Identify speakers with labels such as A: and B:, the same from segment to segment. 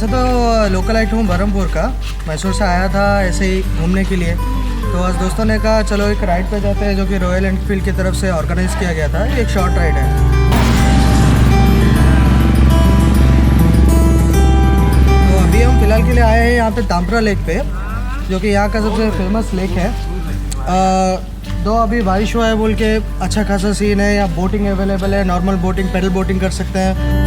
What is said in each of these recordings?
A: वैसे तो लोकलाइट हूँ बरहमपुर का, मैसूर से आया था ऐसे ही घूमने के लिए। तो आज दोस्तों ने कहा चलो एक राइड पे जाते हैं, जो कि रॉयल एनफील्ड की तरफ से ऑर्गेनाइज़ किया गया था। ये एक शॉर्ट राइड है। तो अभी हम फिलहाल के लिए आए हैं यहाँ पे ताम्प्रा लेक पे, जो कि यहाँ का सबसे फेमस लेक है। दो अभी बारिश हुआ है बोल के अच्छा खासा सीन है। यहाँ बोटिंग अवेलेबल है, नॉर्मल बोटिंग, पेडल बोटिंग कर सकते हैं।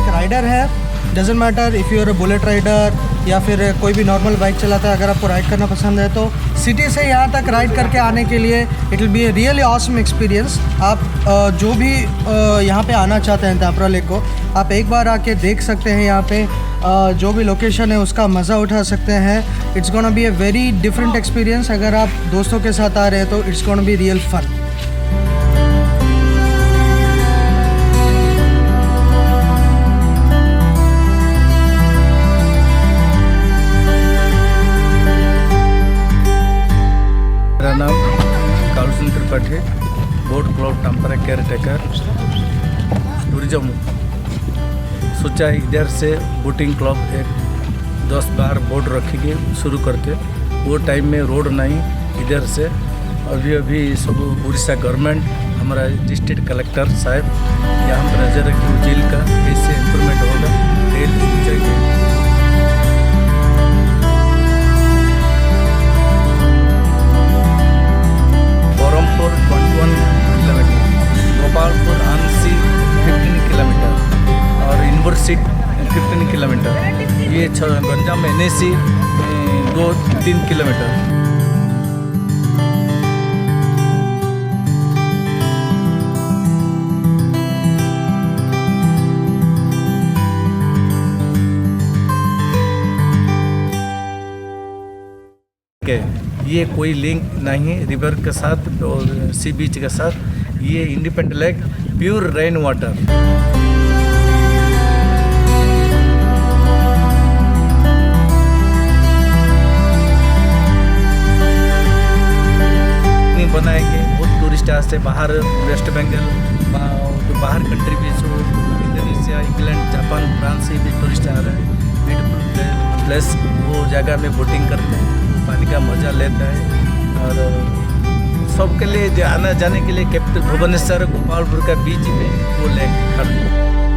A: राइडर है, doesn't matter if you are a Bullet rider या फिर कोई भी नॉर्मल बाइक चलाता है, अगर आपको राइड करना पसंद है तो सिटी से यहाँ तक राइड करके आने के लिए it will be a really awesome experience. आप जो भी यहाँ पे आना चाहते हैं ताम्प्रा लेक को, आप एक बार आके देख सकते हैं। यहाँ पे जो भी लोकेशन है उसका मज़ा उठा सकते हैं। It's gonna be a very different experience. अगर आप दोस्तों के साथ आ रहे हैं तो it's gonna be real fun.
B: मेरा नाम कालूसिंह त्रिपाठी, बोट क्लब ताम्प्रा केयर टेकर टूरिज्म। सोचा इधर से बोटिंग क्लब एक 10-12 बोट रखेंगे शुरू करके। वो टाइम में रोड नहीं इधर से। अभी सब उड़ीसा गवर्नमेंट, हमारा डिस्ट्रिक्ट कलेक्टर साहब यहाँ पर नजर रखी जेल का कैसे इम्प्रूवमेंट होगा, रेल चाहिए। बरहमपुर 21 किलोमीटर, गोपालपुर आनसी 15 किलोमीटर और यूनिवर्सिटी 15 किलोमीटर। ये गंजाम NAC 2-3 किलोमीटर। ये कोई लिंक नहीं है रिवर के साथ और सी बीच के साथ। ये independent lake, pure rain water. बनाएंगे बहुत टूरिस्ट आते बाहर, वेस्ट बंगाल, बाहर कंट्री भी, इंडोनेशिया, इंग्लैंड, जापान, फ्रांस से भी टूरिस्ट आ रहे हैं। ब्यूटीफुल प्लेस, वो जगह में बोटिंग करते हैं, पानी का मज़ा लेता है। और सबके लिए आना जाने के लिए कैपिटल भुवनेश्वर, गोपालपुर का बीच में वो लेक खड़ा है।